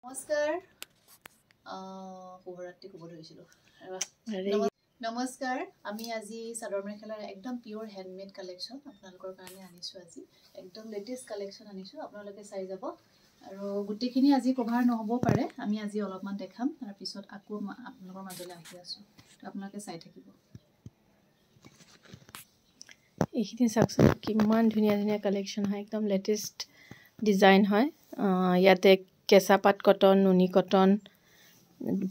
নমস্কাৰ শুভৰাত্ৰি ক'ব ধৰিছিলোঁ নমস্কাৰ আমি আজি চাদৰ মেখেলাৰ একদম পিওৰ হেণ্ডমেড কালেকশ্যন আপোনালোকৰ কাৰণে আনিছোঁ আজি একদম লেটেষ্ট কালেকশ্যন আনিছোঁ আপোনালোকে চাই যাব আৰু গোটেইখিনি আজি কভাৰ নহ'ব পাৰে আমি আজি অলপমান দেখাম তাৰপিছত আকৌ আপোনালোকৰ মাজলৈ আহি আছোঁ তো আপোনালোকে চাই থাকিব এইখিনি চাওকচোন কিমান ধুনীয়া ধুনীয়া কালেকশ্যন হয় একদম লেটেষ্ট ডিজাইন হয় ইয়াতে কেঁচা পাট কটন নুনি কটন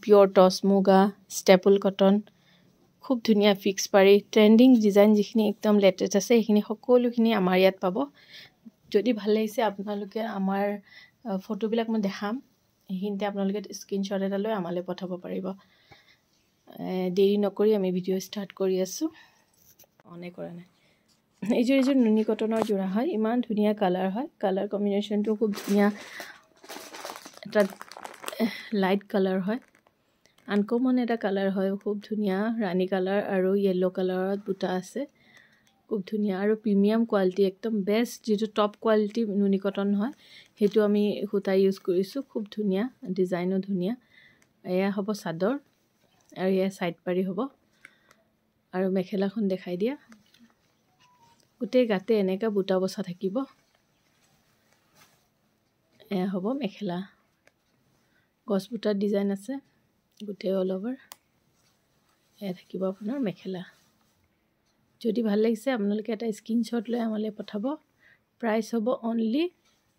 পিওৰ টচ মুগা ষ্টেপল কটন খুব ধুনীয়া ফিক্স পাৰি ট্ৰেন্ডিং ডিজাইন যিখিনি একদম লেটেষ্ট আছে সেইখিনি সকলোখিনি আমাৰ ইয়াত পাব যদি ভাল লাগিছে আপোনালোকে আমাৰ ফটোবিলাক মই দেখাম সেইখিনিতে আপোনালোকে স্ক্ৰীনশ্বট এটা লৈ আমালৈ পঠাব পাৰিব দেৰি নকৰি আমি ভিডিঅ' ষ্টাৰ্ট কৰি আছোঁ অনে কৰা নাই এইযোৰ নুনি কটনৰ যোৰা হয় ইমান ধুনীয়া কালাৰ হয় কালাৰ কম্বিনেশ্যনটো খুব ধুনীয়া এটা লাইট কালাৰ হয় আনকমন এটা কালাৰ হয় খুব ধুনীয়া ৰাণী কালাৰ আৰু য়েল্লো কালাৰত বুটা আছে খুব ধুনীয়া আৰু প্ৰিমিয়াম কোৱালিটি একদম বেষ্ট যিটো টপ কোৱালিটি নুনি কটন হয় সেইটো আমি সূতা ইউজ কৰিছোঁ খুব ধুনীয়া ডিজাইনো ধুনীয়া এয়া হ'ব চাদৰ আৰু এয়া সাইড পাৰি হ'ব আৰু মেখেলাখন দেখাই দিয়া গোটেই গাতে এনেকা বুটা বসা থাকিব এয়া হ'ব মেখেলা গছ বুটাৰ ডিজাইন আছে গোটেই অল ওভাৰ এয়া থাকিব আপোনাৰ মেখেলা যদি ভাল লাগিছে আপোনালোকে এটা স্ক্ৰীনশ্বট লৈ আমালৈ পঠাব প্ৰাইস হ'ব অনলি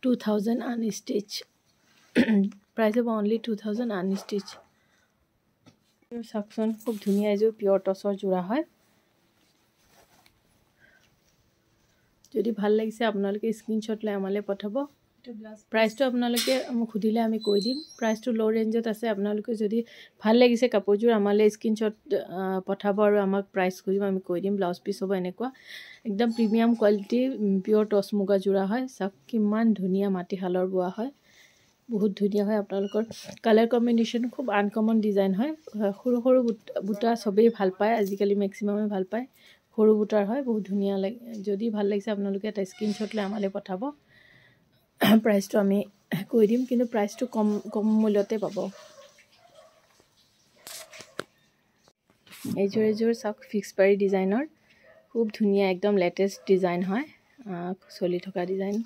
2000 আনষ্টিচ প্ৰাইস হ'ব অনলি 2000 আনষ্টিচ চাওকচোন খুব ধুনীয়া এযোৰ পিওৰ টচৰ যোৰা হয় যদি ভাল লাগিছে আপোনালোকে স্ক্ৰীনশ্বট লৈ আমালৈ পঠাব প্ৰাইসটো আপোনালোকে মোক সুধিলে আমি কৈ দিম প্ৰাইসটো লো ৰেঞ্জত আছে আপোনালোকে যদি ভাল লাগিছে কাপোৰযোৰ আমালৈ স্ক্ৰীনশ্বট পঠাব আৰু আমাক প্ৰাইস খুজিব আমি কৈ দিম ব্লাউজ পিস হ'ব এনেকুৱা একদম প্ৰিমিয়াম কোৱালিটি পিওৰ টচ মুগা যোৰা হয় চাওক কিমান ধুনীয়া মাটিশালৰ বোৱা হয় বহুত ধুনীয়া হয় আপোনালোকৰ কালাৰ কম্বিনেশ্যন খুব আনকমন ডিজাইন হয় সৰু সৰু বুটা সবেই ভাল পায় আজিকালি ম্যাক্সিমামে ভাল পায় সৰু বুটাৰ হয় বহুত ধুনীয়া লাগে যদি ভাল লাগিছে আপোনালোকে এটা স্ক্ৰীনশ্বট লৈ আমালৈ পঠাব প্ৰাইসটো আমি কৈ দিম কিন্তু প্ৰাইসটো কম মূল্যতে পাব এইযোৰ চাওক ফিক্স পাৰি ডিজাইনৰ খুব ধুনীয়া একদম লেটেষ্ট ডিজাইন হয় চলি থকা ডিজাইন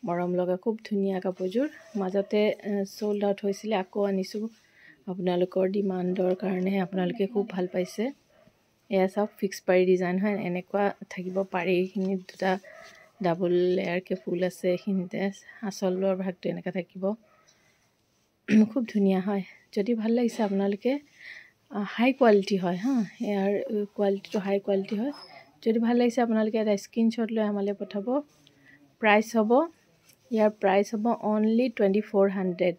মৰম লগা খুব ধুনীয়া কাপোৰযোৰ মাজতে সোল্ড আউট হৈছিলে আকৌ আনিছোঁ আপোনালোকৰ ডিমাণ্ডৰ কাৰণে আপোনালোকে খুব ভাল পাইছে এয়া চাওক ফিক্স পাৰি ডিজাইন হয় এনেকুৱা থাকিব পাৰি এইখিনি দুটা ডাবল লেয়াৰকে ফুল আছে এইখিনিতে আঁচলৰ ভাগটো এনেকুৱা থাকিব খুব ধুনীয়া হয় যদি ভাল লাগিছে আপোনালোকে হাই কোৱালিটি হয় ইয়াৰ কোৱালিটিটো হাই কোৱালিটি হয় যদি ভাল লাগিছে আপোনালোকে এটা স্ক্ৰীনশ্বট লৈ আমালৈ পঠাব প্ৰাইস হ'ব ইয়াৰ প্ৰাইস হ'ব অনলি 2400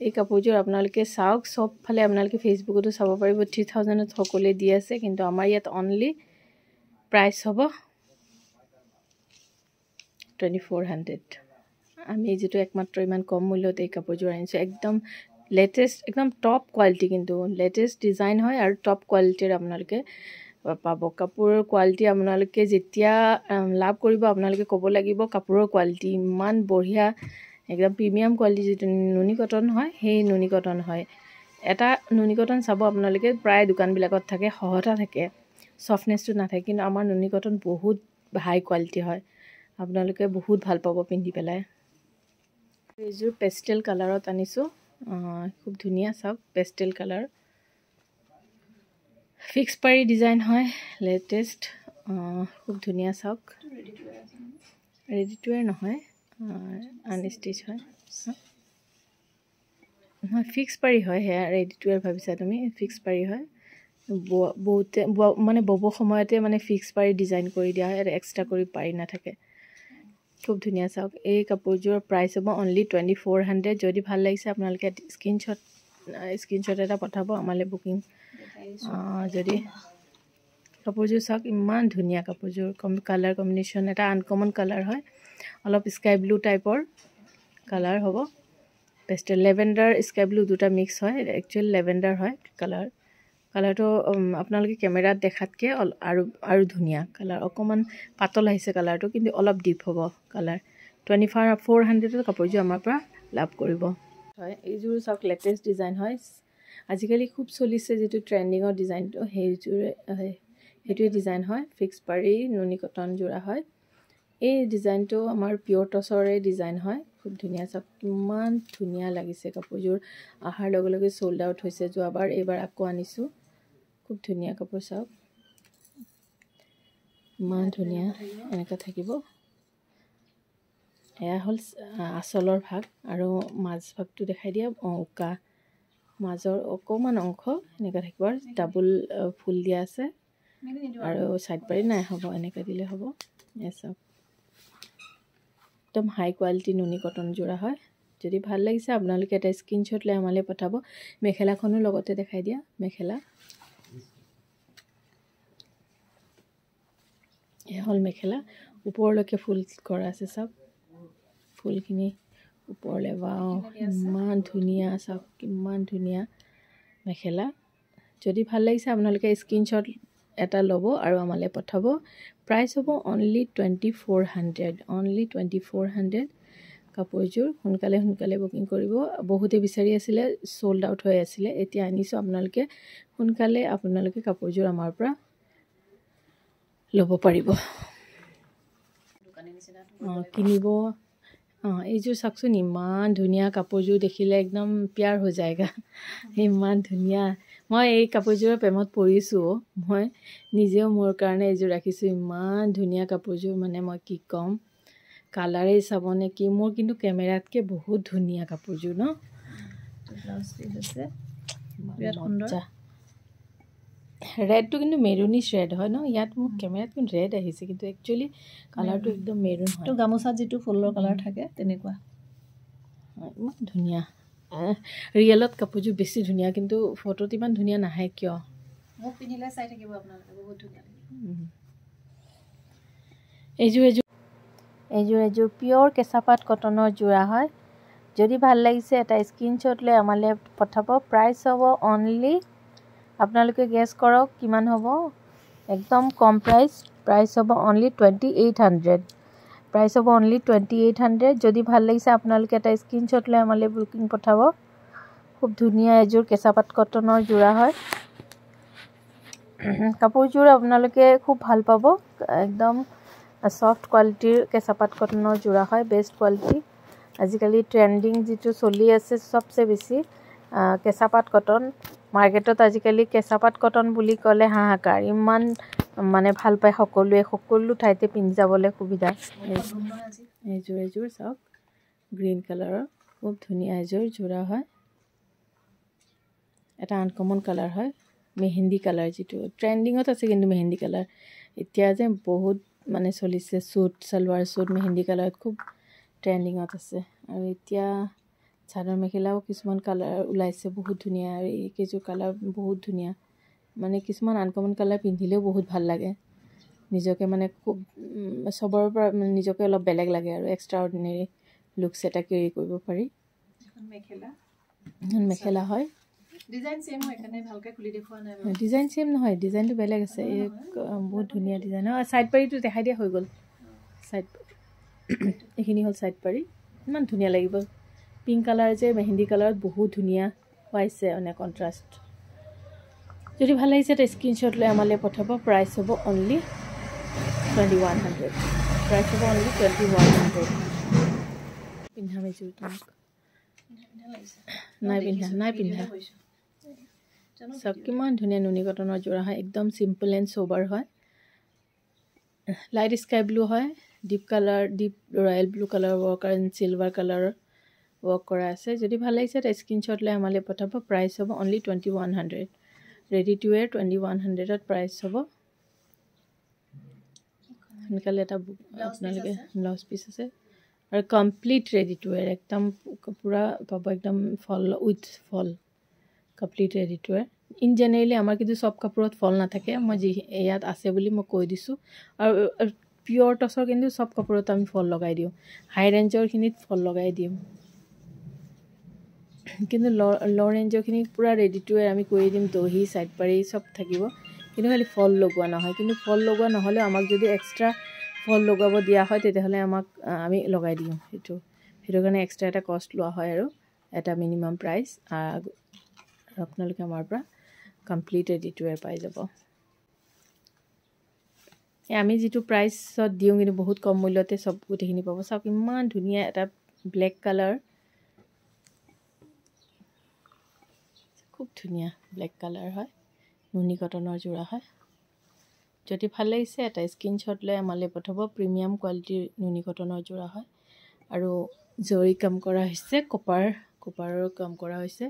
এই কাপোৰযোৰ আপোনালোকে চাওক সব ফালে আপোনালোকে ফেচবুকতো চাব পাৰিব 3000ত সকলোৱে দি আছে কিন্তু আমাৰ ইয়াত অনলি প্ৰাইস হ'ব 2400 আমি যেটো একমাত্ৰ ইমান কম মূল্যত এই কাপোৰযোৰ আনিছোঁ একদম লেটেষ্ট একদম টপ কোৱালিটি কিন্তু লেটেষ্ট ডিজাইন হয় আৰু টপ কোৱালিটিৰ আপোনালোকে পাব কাপোৰৰ কোৱালিটি আপোনালোকে যেতিয়া লাভ কৰিব আপোনালোকে ক'ব লাগিব কাপোৰৰ কোৱালিটি ইমান বঢ়িয়া একদম প্ৰিমিয়াম কোৱালিটি যেটো নুনি কটন হয় সেই নুনি কটন হয় এটা নুনি কটন চাব আপোনালোকে প্ৰায় দোকানবিলাকত থাকে সহটা থাকে সফটনেছটো নাথাকে কিন্তু আমাৰ নুনি কটন বহুত হাই কোৱালিটি হয় আপোনালোকে বহুত ভাল পাব পিন্ধি পেলাই এইযোৰ পেষ্টেল কালাৰত আনিছোঁ খুব ধুনীয়া চাওক পেষ্টেল কালাৰ ফিক্স পাৰি ডিজাইন হয় লেটেষ্ট খুব ধুনীয়া চাওক ৰেডি টু ৱেৰ নহয় আনষ্টিচ হয় ফিক্স পাৰি হয় সেয়া ৰেডি টু ৱেৰ ভাবিছা তুমি ফিক্স পাৰি হয় বহুতে মানে বব সময়তে মানে ফিক্স পাৰি ডিজাইন কৰি দিয়া হয় এক্সট্ৰা কৰি পাৰি নাথাকে খুব ধুনীয়া চাওক এই কাপোৰযোৰৰ প্ৰাইস হ'ব অনলি 2400 যদি ভাল লাগিছে আপোনালোকে স্ক্ৰীনশ্বট এটা পঠাব আমালৈ বুকিং যদি কাপোৰযোৰ চাওক ইমান ধুনীয়া কাপোৰযোৰ কালাৰ কম্বিনেশ্যন এটা আনকমন কালাৰ হয় অলপ স্কাই ব্লু টাইপৰ কালাৰ হ'ব পেষ্টেল লেভেণ্ডাৰ স্কাই ব্লু দুটা মিক্স হয় একচুৱেলি লেভেণ্ডাৰ হয় কালাৰটো আপোনালোকে কেমেৰাত দেখাতকৈ আৰু ধুনীয়া কালাৰ অকণমান পাতল আহিছে কালাৰটো কিন্তু অলপ ডিপ হ'ব কালাৰ 2400 কাপোৰযোৰ আমাৰ পৰা লাভ কৰিব হয় এইযোৰ চাওক লেটেষ্ট ডিজাইন হয় আজিকালি খুব চলিছে যেটো ট্ৰেন্ডিঙৰ ডিজাইনটো সেইটোৱে ডিজাইন হয় ফিক্স পাৰি নুনি কটন জোৰা হয় এই ডিজাইনটো আমাৰ পিওৰ টছৰে ডিজাইন হয় খুব ধুনীয়া চাওক কিমান ধুনীয়া লাগিছে কাপোৰযোৰ আহাৰ লগে লগে সোল্ড আউট হৈছে যোৱাবাৰ এইবাৰ আকৌ আনিছো খুব ধুনীয়া কাপোৰ চাওক ইমান ধুনীয়া এনেকা থাকিব এয়া হল আসলৰ ভাগ আৰু মাজ ভাগটো দেখাই দিয়া উকা মাজৰ অকমান অংশ এনেকা থাকিব ডাবল ফুল দিয়া আছে আৰু সাইড পাৰি নাই হ'ব এনেকা দিলে হ'ব এসব একদম হাই কোৱালিটি নুনি কটন জোৰা হয় যদি ভাল লাগিছে আপোনালোকে এটা স্ক্ৰিনশ্বট লৈ আমালে পঠাব মেখেলাখনো লগতে দেখাই দিয়া মেখেলা এ হল মেখেলা ওপৰলৈকে ফুল কৰা আছে সব ফুলখিনি ওপৰলে ওয়াও ইমান ধুনীয়া সব কিমান ধুনীয়া মেখেলা যদি ভাল লাগিছে আপোনালোকে স্ক্ৰিনশ্বট এটা লব আৰু আমালে পঠাব প্ৰাইস হ'ব only 2400 কাপোৰযোৰ সোনকালে বুকিং কৰিব বহুতে বিচাৰি আছিল সোল্ড আউট হৈ আছিল এতিয়া আনিছো আপোনালোকে সোনকালে আপোনালোকে কাপোৰযোৰ আমাৰ পৰা লব পাৰিব কিনিব এইযোৰ চাকচোন ইমান ধুনীয়া কাপোৰযোৰ দেখিলে একদম প্যাৰ হৈ যায়গা ইমান ধুনীয়া মই এই কাপোৰযোৰৰ প্ৰেমত পৰিছো মই নিজেও মোৰ কাৰণে এইযোৰ ৰাখিছো ইমান ধুনীয়া কাপোৰযোৰ মানে মই কি কম কালাৰে চাবনে কি মোৰ কিন্তু কেমেৰাতকে বহুত ধুনীয়া কাপোৰযোৰ ন ব্লাউজ পিস আছে বিৰাট সুন্দৰ ৰেডটো কিন্তু মেৰুনিশ ৰেড হয় ন ইয়াত মোৰ কেমেৰাত কিন্তু ৰেড আহিছে কিন্তু একচুয়ালি কালাৰটো একদম মেৰুন হয় তো গামোচাত যেটো ফুলৰ কালাৰ থাকে তেনেকুৱা ইমান ধুনীয়া ৰিয়েলত কাপোৰযোৰ বেছি ধুনীয়া কিন্তু ফটোত ইমান ধুনীয়া নাহে কিয় মোক পিনিলে চাই থাকিব আপোনালোকে বহুত ধুনীয়া এইযোৰ পিওৰ কেঁচাপাত কটনৰ জোৰা হয় যদি ভাল লাগিছে এটা স্ক্ৰিনশ্বট লৈ আমালে পঠাব প্ৰাইস হ'ব অনলি আপোনালোকে গেছ কৰক কিমান হ'ব একদম কম প্ৰাইস হ'ব অনলি 2800 প্ৰাইস হ'ব অনলি 2800 যদি ভাল লাগিছে আপোনালোকে এটা স্ক্ৰিনশ্বট লৈ আমালে বুকিং পঠাব খুব ধুনীয়া এযোৰ কেঁচাপাত কটনৰ জোৰা হয় কাপোৰযোৰ আপোনালোকে খুব ভাল পাব একদম সফট কোৱালিটিৰ কেঁচাপাত কটনৰ জোৰা হয় বেষ্ট কোৱালিটি আজিকালি ট্ৰেন্ডিং যেটো চলি আছে সবচে বেছি কেঁচাপাত কটন মাৰ্কেটত আজিকালি কেঁচাপাত কটন বুলি ক'লে হাহাকাৰ ইমান মানে ভাল পায় সকলো ঠাইতে পিন্ধি যাবলৈ সুবিধা এইযোৰ চাওক গ্ৰীন কালাৰৰ খুব ধুনীয়া এযোৰ জোৰা হয় এটা আনকমন কালাৰ হয় মেহেন্দি কালাৰ যেটো ট্ৰেন্ডিঙত আছে কিন্তু মেহেন্দি কালাৰ এতিয়া যে বহুত মানে চলিছে সুট সালোৱাৰ সুট মেহেন্দি কালাৰত খুব ট্ৰেন্ডিঙত আছে আৰু এতিয়া চাদৰ মেখেলাও কিছুমান কালাৰ ওলাইছে বহুত ধুনীয়া আৰু এই কেজু কালাৰ বহুত ধুনীয়া মানে কিছুমান আনকমন কালাৰ পিন্ধিলেও বহুত ভাল লাগে নিজকে মানে খুব সবৰ পৰা নিজকে অলপ বেলেগ লাগে আৰু এক্সট্ৰা অৰ্ডিনাৰি লুকস এটা কেৰি কৰিব পাৰি এখন মেখেলা হয় ডিজাইন সেম হয় কাৰণে ভালকে খুলি দেখুৱা নাই ডিজাইন সেম নহয় ডিজাইনটো বেলেগ আছে এই বহুত ধুনীয়া ডিজাইন হয় সাইড পাৰিটো দেখাই দিয়া হৈ গল সাইড এখিনি হল সাইড পাৰি ইমান ধুনীয়া লাগিব পিংক কালাৰ যে মেহেন্দি কালাৰত বহুত ধুনীয়া পাইছে মানে কন্ট্ৰাস্ট যদি ভাল লাগিছে এটা স্ক্ৰিনশ্বট লৈ আমালে পঠাব প্ৰাইস হ'ব অনলি 2100 প্ৰাইস হ'ব অনলি 2100 পিন্ধামে জোৰ তোমাক নাই পিন্ধা সব কিমান ধুনীয়া নুনি কটনৰ জোৰা হয় একদম সিম্পল এন্ড সোবাৰ হয় লাইট স্কাই ব্লু হয় deep royal blue colour work and silver colour work কৰা আছে যদি ভাল লাগিছে এটা স্ক্ৰিনশ্বট লৈ আমালে পঠাব প্ৰাইস হ'ব only 2100 ready to where 2100 to price হ'ব সোনকালে এটা আপোনালোকে ব্লাউজ পিস আছে আৰু কমপ্লিট ৰেডি টু ওয়্যাৰ একদম পুৰা পাব একদম full with full complete ready to wear in generally আমাৰ কিন্তু সব কাপোৰত ফল নাথাকে মই যি ইয়াত আছে বুলি মই কৈ দিছো আৰু পিওৰ টছৰ কিন্তু সব কাপোৰত আমি ফল লগাই দিও হাই ৰেঞ্জৰ খিনিত ফল লগাই দিম কিন্তু লো ৰেঞ্জৰ খিনি পুৰা ৰেডি টু ওয়্যাৰ আমি কৰি দিম দহি সাইড পাৰি সব থাকিব কিন্তু খালি ফল লগোৱা নহয় কিন্তু ফল লগোৱা নহলে আমাক যদি এক্সট্ৰা ফল লগাব দিয়া হয় তেতিয়াহলে আমাক আমি লগাই দিম সেইটো কাৰণে এক্সট্ৰা এটা কষ্ট লোৱা হয় আৰু এটা মিনিমাম প্ৰাইচ। আপোনালোকে আমাৰ পৰা কমপ্লিট ৰেডি টু ৱেৰ পাই যাব। আমি যিটো প্ৰাইচত দিওঁ কিন্তু বহুত কম মূল্যতে চব গোটেইখিনি পাব। চাওক ইমান ধুনীয়া এটা ব্লেক কালাৰ, খুব ধুনীয়া ব্লেক কালাৰ হয়, নুনি কটনৰ যোৰা হয়। যদি ভাল লাগিছে এটা স্ক্ৰীনশ্বট লৈ আমালৈ পঠাব। প্ৰিমিয়াম কোৱালিটিৰ নুনি কটনৰ যোৰা হয় আৰু জৰি কাম কৰা হৈছে, কপাৰৰ কাম কৰা হৈছে।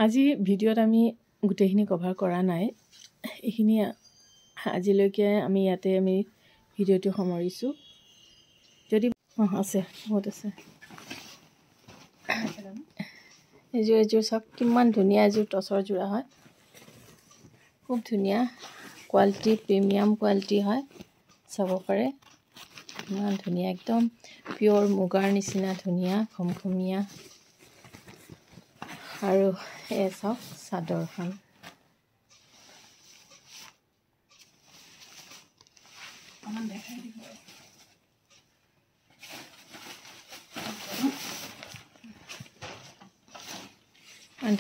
আজি ভিডিঅ'ত আমি গোটেইখিনি কভাৰ কৰা নাই, এইখিনি আজিলৈকে আমি ইয়াতে ভিডিঅ'টো সামৰিছোঁ। যদি আছে বহুত আছে। এযোৰ চাওক কিমান ধুনীয়া, এযোৰ টচৰ যোৰা হয়, খুব ধুনীয়া কোৱালিটি, প্ৰিমিয়াম কোৱালিটি হয়, চাব পাৰে ইমান ধুনীয়া, একদম পিয়'ৰ মুগাৰ নিচিনা ধুনীয়া খমখমীয়া। আৰু চাওক চাদৰখন ইমান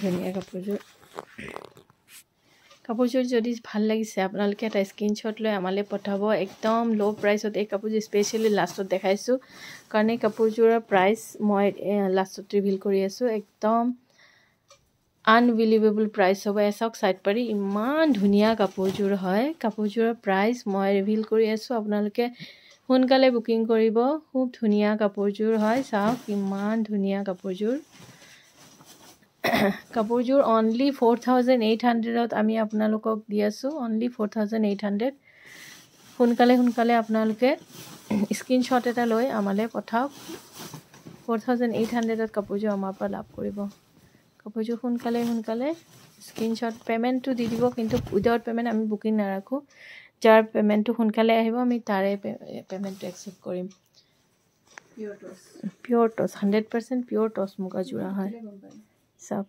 ধুনীয়া কাপোৰযোৰ যদি ভাল লাগিছে আপোনালোকে এটা স্ক্ৰীনশ্বট লৈ আমালৈ পঠাব। একদম ল' প্ৰাইচত এই কাপোৰযোৰ স্পেচিয়েলি লাষ্টত দেখাইছোঁ কাৰণ এই কাপোৰযোৰৰ প্ৰাইচ মই লাষ্টত ৰিভিল কৰি আছোঁ। একদম আনবিলিভেবল প্ৰাইচ হ'ব। চাওক চাইড পাৰি ইমান ধুনীয়া কাপোৰযোৰ হয়। কাপোৰযোৰৰ প্ৰাইচ মই ৰিভিল কৰি আছোঁ, আপোনালোকে সোনকালে বুকিং কৰিব। খুব ধুনীয়া কাপোৰযোৰ হয়, চাওক ইমান ধুনীয়া কাপোৰযোৰ। কাপোৰযোৰ অনলি 4800ত আমি আপোনালোকক দি আছোঁ, অনলি 4800। সোনকালে আপোনালোকে স্ক্ৰীনশ্বট এটা লৈ আমালৈ পঠাওক। 4800ত কাপোৰযোৰ আমাৰ পৰা লাভ কৰিব। কাপোৰযোৰ সোনকালে স্ক্ৰীনশ্বট, পে'মেণ্টটো দি দিব, কিন্তু উইদাউট পে'মেণ্ট আমি বুকিং নাৰাখোঁ। যাৰ পে'মেণ্টটো সোনকালে আহিব আমি তাৰে পে'মেণ্টটো একচেপ্ট কৰিম। পিয়'ৰ টচ 100% পিয়'ৰ টচ মুগা যোৰা হয়, চাওক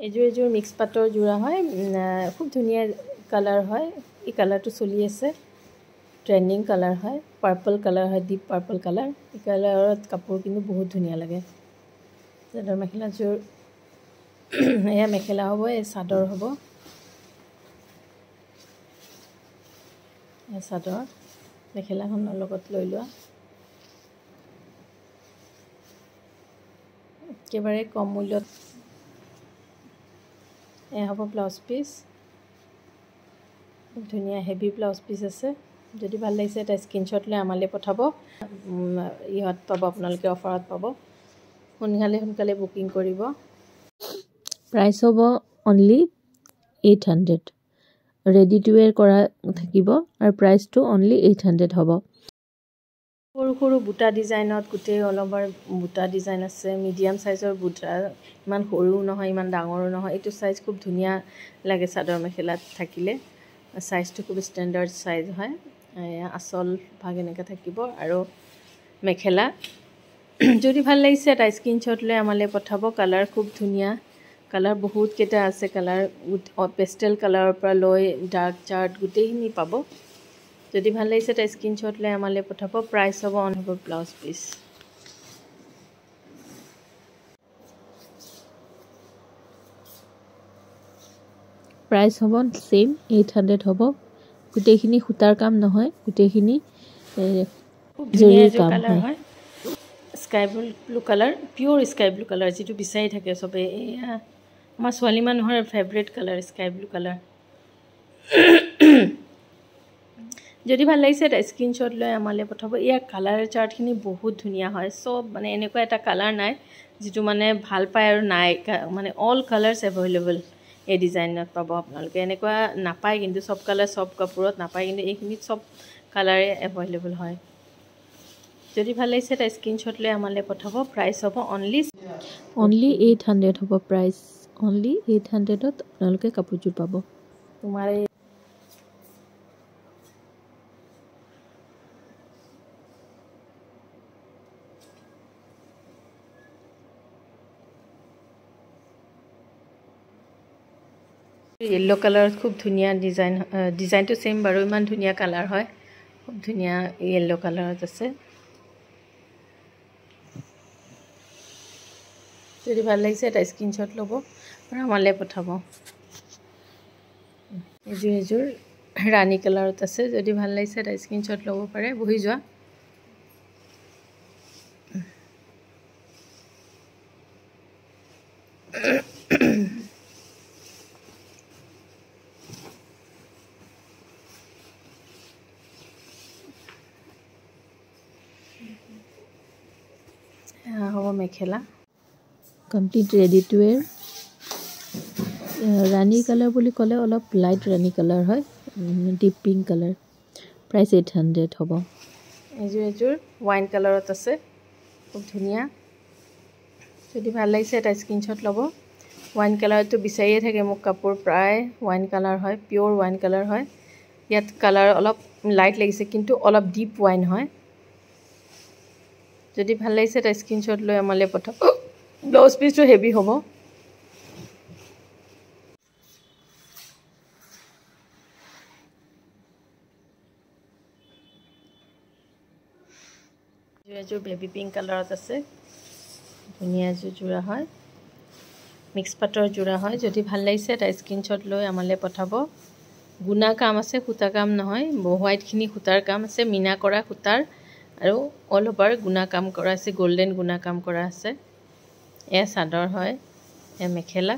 এযোৰ মিক্স পাটৰ যোৰা হয়, খুব ধুনীয়া কালাৰ হয়। এই কালাৰটো চলি আছে, ট্ৰেণ্ডিং কালাৰ হয়, পাৰ্পল কালাৰ হয়, ডিপ পাৰ্পল কালাৰ। এই কালাৰত কাপোৰ কিন্তু বহুত ধুনীয়া লাগে। চাদৰ মেখেলাযোৰ এয়া মেখেলা হ'ব, এই চাদৰ হ'ব, চাদৰ মেখেলাখনৰ লগত লৈ লোৱা। একেবাৰে কম মূল্যত এয়া হ'ব ব্লাউজ পিচ, খুব ধুনীয়া হেভি ব্লাউজ পিচ আছে। যদি ভাল লাগিছে এটা স্ক্ৰীনশ্বট লৈ আমালৈ পঠাব। ইহঁত পাব, আপোনালোকে অফাৰত পাব। সোনকালে বুকিং কৰিব। প্ৰাইচ হ'ব অনলি 800, ৰেডি টু ৱেৰ কৰা থাকিব আৰু প্ৰাইচটো অনলি 800 হ'ব। সৰু বুটা ডিজাইনত, গোটেই অল অভাৰ বুটা ডিজাইন আছে। মিডিয়াম চাইজৰ বুটা, ইমান সৰুও নহয় ইমান ডাঙৰো নহয়। এইটো চাইজ খুব ধুনীয়া লাগে চাদৰ মেখেলাত থাকিলে। চাইজটো খুব ষ্টেণ্ডাৰ্ড চাইজ হয়। আঁচল ভাগ এনেকৈ থাকিব আৰু মেখেলা। যদি ভাল লাগিছে এটা স্ক্ৰীনশ্বট লৈ আমালৈ পঠাব। কালাৰ খুব ধুনীয়া, কালাৰ বহুতকেইটা আছে। কালাৰ পেষ্টেল কালাৰৰ পৰা লৈ ডাৰ্ক চাৰ্ট গোটেইখিনি পাব। যদি ভাল লাগিছে এটা স্ক্ৰীনশ্বট লৈ আমালৈ পঠাব। প্ৰাইচ হ'ব ব্লাউজ পিচ। প্ৰাইচ হ'ব ছেইম 800 হ'ব। গোটেইখিনি সূতাৰ কাম নহয়, গোটেইখিনি জৰিৰ কাম হয়। স্কাই ব্লু কালাৰ, পিয়'ৰ স্কাই ব্লু কালাৰ, যিটো বিচাৰি থাকে চবেই। এয়া আমাৰ ছোৱালী মানুহৰ favourite colour, sky blue colour. যদি ভাল লাগিছে এটা স্ক্ৰীনশ্বট লৈ আমালৈ পঠাব। ইয়াৰ কালাৰ চাৰ্টখিনি বহুত ধুনীয়া হয়। চব মানে এনেকুৱা এটা কালাৰ নাই যিটো মানে ভাল পায় আৰু নাই, মানে অল কালাৰ্ছ এভেইলেবল এই ডিজাইনত পাব আপোনালোকে। এনেকুৱা নাপায় কিন্তু, চব কালাৰ চব কাপোৰত নাপায়, কিন্তু এইখিনিত চব কালাৰে এভেইলেবল হয়। যদি ভাল লাগিছে এটা স্ক্ৰীনশ্বট লৈ আমালৈ পঠাব। প্ৰাইচ হ'ব অনলি 800 হ'ব প্ৰাইচ। অনলি 800ত আপোনালোকে কাপোৰযোৰ পাব। তোমাৰ येलो কালাৰ খুব ধুনীয়া ডিজাইনটো সেম বাৰু ইমান ধুনীয়া কালাৰ হয় খুব ধুনীয়া येলো কালাৰত আছে যদি ভাল লাগিছে এটা স্ক্ৰীনশ্বট ল'ব আৰু আমালৈ পঠাব এযোৰ ৰাণী কালাৰত আছে যদি ভাল লাগিছে এটা স্ক্ৰীনশ্বট ল'ব পাৰে বহি যোৱা হ'ব mekhela complete ready to wear rani colour বুলি ক'লে অলপ লাইট ৰাণী কালাৰ হয় ডিপ পিংক কালাৰ প্ৰাইচ 800 হ'ব এযোৰ ৱাইন কালাৰত আছে খুব ধুনীয়া যদি ভাল লাগিছে এটা স্ক্ৰীনশ্বট ল'ব ৱাইন কালাৰটো বিচাৰিয়ে থাকে মোক কাপোৰ প্ৰায় ৱাইন কালাৰ হয় পিয়'ৰ ৱাইন কালাৰ হয় ইয়াত কালাৰ অলপ লাইট লাগিছে কিন্তু অলপ ডিপ ৱাইন হয় যদি ভাল লাগিছে এটা স্ক্ৰীনশ্বট লৈ আমালৈ পঠাব ব্লাউজ পিচটো হেভি হ'ব এযোৰ বেবি পিংক কালাৰত আছে ধুনীয়া এযোৰ যোৰা হয় মিক্স পাটৰ যোৰা হয় যদি ভাল লাগিছে এটা স্ক্ৰীনশ্বট লৈ আমালৈ পঠাব গুণা কাম আছে সূতা কাম নহয় হোৱাইটখিনি সূতাৰ কাম আছে মিনা কৰা সূতাৰ আৰু অল অভাৰ গুণা কাম কৰা আছে গোল্ডেন গুণা কাম কৰা আছে এয়া চাদৰ হয় এয়া মেখেলা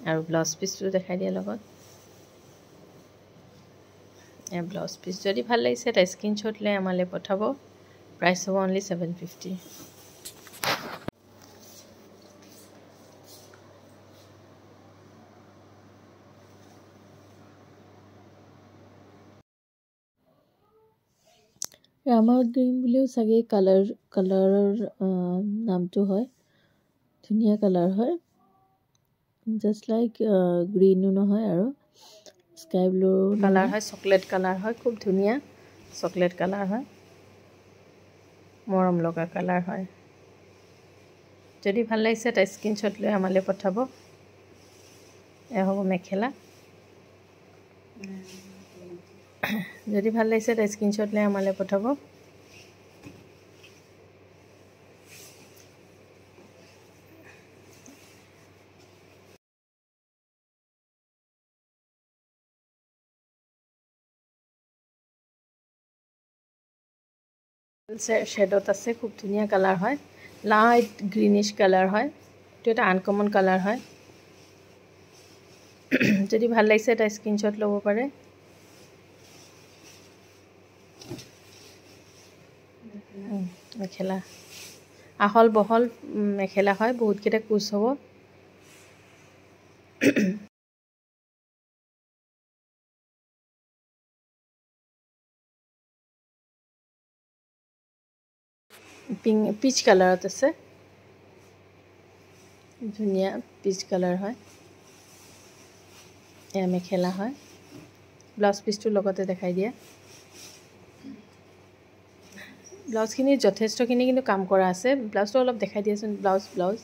আৰু ব্লাউজ পিচটো দেখাই দিয়া লগত এয়া ব্লাউজ পিচ যদি ভাল লাগিছে এটা স্ক্ৰীনশ্বট লৈ আমালৈ পঠাব প্ৰাইচ হ'ব অনলি 750 ৰামা গ্ৰীণ বুলিও চাগে কালাৰৰ নামটো হয় ধুনীয়া কালাৰ হয় জাষ্ট লাইক গ্ৰীণো নহয় আৰু স্কাই ব্লু কালাৰ হয় চকলেট কালাৰ হয় খুব ধুনীয়া চকলেট কালাৰ হয় মৰম লগা কালাৰ হয় যদি ভাল লাগিছে এটা স্ক্ৰীনশ্বট লৈ আমালৈ পঠাব এয়া হ'ব মেখেলা যদি ভাল লাগিছে এটা স্ক্ৰীনশ্বট লৈ আমালৈ পঠাব শ্বেডত আছে খুব ধুনীয়া কালাৰ হয় লাইট গ্ৰীনিছ কালাৰ হয় এইটো এটা আনকমন কালাৰ হয় যদি ভাল লাগিছে এটা স্ক্ৰীনশ্বট ল'ব পাৰে মেখেলা আহল বহল মেখেলা হয় বহুতকেইটা কুচ হ'ব পিচ কালাৰত আছে ধুনীয়া পিচ কালাৰ হয় এয়া মেখেলা হয় ব্লাউজ পিচটোৰ লগতে দেখাই দিয়া ব্লাউজখিনি যথেষ্টখিনি কিন্তু কাম কৰা আছে ব্লাউজটো অলপ দেখাই দিয়াচোন ব্লাউজ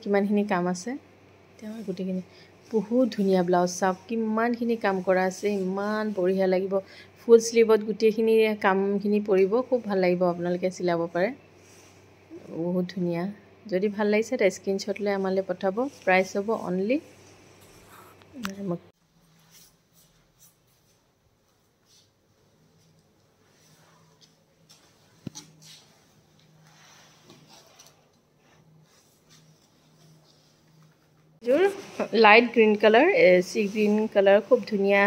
কিমানখিনি কাম আছে তেওঁ গোটেইখিনি বহুত ধুনীয়া ব্লাউজ চাওক কিমানখিনি কাম কৰা আছে ইমান বঢ়িয়া লাগিব ফুল স্লিভত গোটেইখিনি কামখিনি পৰিব খুব ভাল লাগিব আপোনালোকে চিলাব পাৰে বহুত ধুনীয়া যদি ভাল লাগিছে এটা স্ক্ৰীনশ্বট লৈ আমালৈ পঠাব প্ৰাইচ হ'ব অনলি এযোৰ light green colour C green colour খুব ধুনীয়া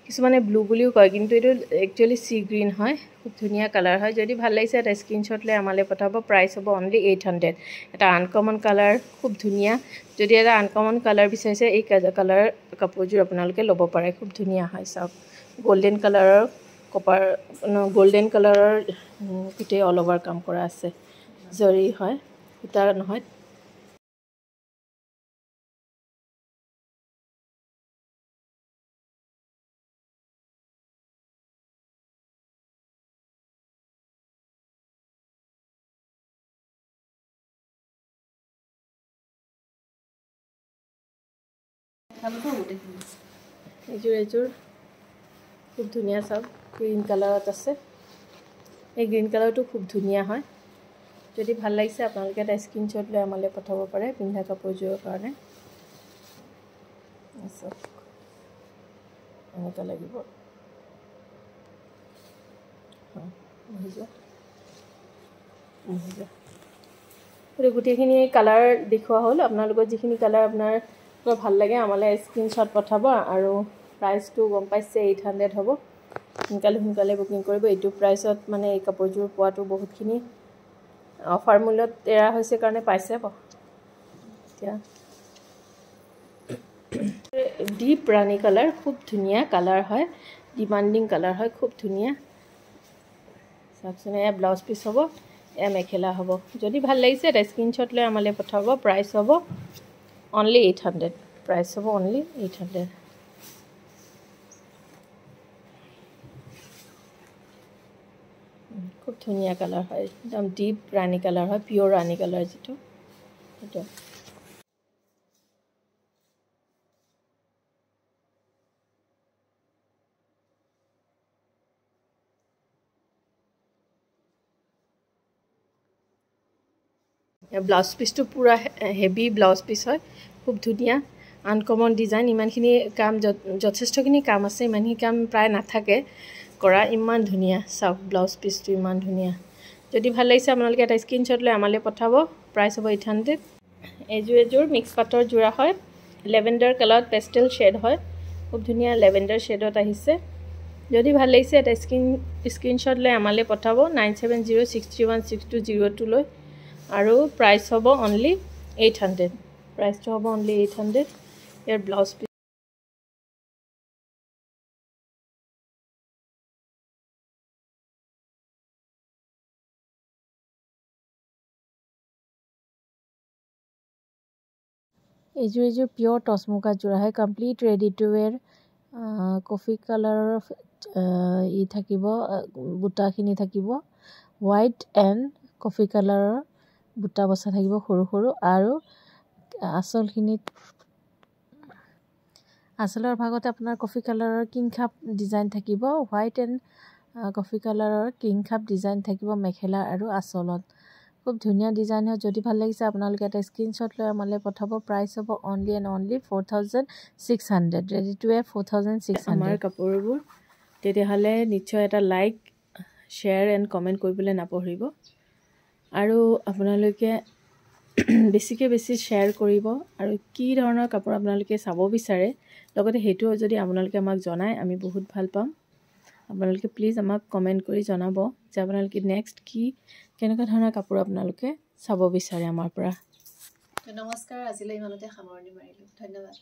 কিছুমানে ব্লু বুলিও কয় কিন্তু এইটো একচুৱেলি চি গ্ৰীণ হয় খুব ধুনীয়া কালাৰ হয় যদি ভাল লাগিছে এটা স্ক্ৰীনশ্বট লৈ আমালৈ পঠাব প্ৰাইচ হ'ব অনলি 800 এটা আনকমন কালাৰ খুব ধুনীয়া যদি এটা আনকমন কালাৰ বিচাৰিছে এই কালাৰ কাপোৰযোৰ আপোনালোকে ল'ব পাৰে খুব ধুনীয়া হয় চাওক গোল্ডেন কালাৰৰ গোল্ডেন কালাৰৰ গোটেই অল অভাৰ কাম কৰা আছে জৰি হয় সূতা নহয় দেখাবতো গোটেইখিনি এযোৰ খুব ধুনীয়া চাওক গ্ৰীণ কালাৰত আছে এই গ্ৰীণ কালাৰটো খুব ধুনীয়া হয় যদি ভাল লাগিছে আপোনালোকে এটা স্ক্ৰীনশ্বট লৈ আমালৈ পঠাব পাৰে পিন্ধা কাপোৰযোৰৰ কাৰণে এনেকুৱা লাগিব গোটেইখিনি কালাৰ দেখুওৱা হ'ল আপোনালোকৰ যিখিনি কালাৰ আপোনাৰ ভাল লাগে আমালৈ স্ক্ৰীনশ্বট পঠাব আৰু প্ৰাইচটো গম পাইছে 800 হ'ব সোনকালে বুকিং কৰিব এইটো প্ৰাইচত মানে এই কাপোৰযোৰ পোৱাটো বহুতখিনি অফাৰ মূল্যত এৰা হৈছে কাৰণে পাইছে এতিয়া ডিপ ৰাণী কালাৰ খুব ধুনীয়া কালাৰ হয় ডিমান্ডিং কালাৰ হয় খুব ধুনীয়া চাওকচোন এয়া ব্লাউজ পিচ হ'ব এয়া মেখেলা হ'ব যদি ভাল লাগিছে এটা স্ক্ৰীনশ্বট লৈ আমালৈ পঠাব প্ৰাইচ হ'ব অনলি 800 প্ৰাইচ হ'ব অনলি 800 খুব ধুনীয়া কালাৰ হয় একদম ডিপ ৰাণী কালাৰ হয় পিয়'ৰ ৰাণী কালাৰ যিটো সেইটো ব্লাউজ পিচটো পুৰা হেভি ব্লাউজ পিচ হয় খুব ধুনীয়া আনকমন ডিজাইন ইমানখিনি কাম যথেষ্টখিনি কাম আছে ইমানখিনি কাম প্ৰায় নাথাকে কৰা ইমান ধুনীয়া চাওক ব্লাউজ পিচটো ইমান ধুনীয়া যদি ভাল লাগিছে আপোনালোকে এটা স্ক্ৰীনশ্বট লৈ আমালৈ পঠাব প্ৰাইচ হ'ব 800 এযোৰ মিক্স পাটৰ যোৰা হয় লেভেণ্ডাৰ কালাৰত পেষ্টেল শ্বেড হয় খুব ধুনীয়া লেভেণ্ডাৰ শ্বেডত আহিছে যদি ভাল লাগিছে এটা স্ক্ৰীনশ্বট লৈ আমালৈ পঠাব 9706316202 লৈ আৰু প্ৰাইচ হ'ব অনলি 800 প্ৰাইচটো হ'ব অনলি 800 ইয়াৰ ব্লাউজ পিচ এযোৰ পিয়'ৰ টচ মুগা যোৰা হয় কমপ্লিট ৰেডি টু ৱেৰ কফি কালাৰৰ থাকিব বুটাখিনি থাকিব হোৱাইট এণ্ড কফি কালাৰৰ বুটা বচা থাকিব সৰু সৰু আৰু আঁচলৰ ভাগতে আপোনাৰ কফি কালাৰৰ কিং খাপ ডিজাইন থাকিব হোৱাইট এণ্ড কফি কালাৰৰ কিং খাপ ডিজাইন থাকিব মেখেলা আৰু আঁচলত খুব ধুনীয়া ডিজাইন হয় যদি ভাল লাগিছে আপোনালোকে এটা স্ক্ৰীনশ্বট লৈ আমালৈ পঠাব প্ৰাইচ হ'ব only and only 4600 ready to ৱেৰ 4600 আমাৰ কাপোৰবোৰ তেতিয়াহ'লে নিশ্চয় এটা লাইক শ্বেয়াৰ এণ্ড কমেণ্ট কৰিবলৈ নাপাহৰিব আৰু আপোনালোকে বেছিকৈ বেছি শ্বেয়াৰ কৰিব আৰু কি ধৰণৰ কাপোৰ আপোনালোকে চাব বিচাৰে লগতে সেইটো যদি আপোনালোকে আমাক জনায় আমি বহুত ভাল পাম আপোনালোকে প্লিজ আমাক কমেণ্ট কৰি জনাব যে আপোনালোকে নেক্সট কেনেকুৱা ধৰণৰ কাপোৰ আপোনালোকে চাব বিচাৰে আমাৰ পৰা নমস্কাৰ আজিলৈ ইমানতে সামৰণি মাৰিলোঁ ধন্যবাদ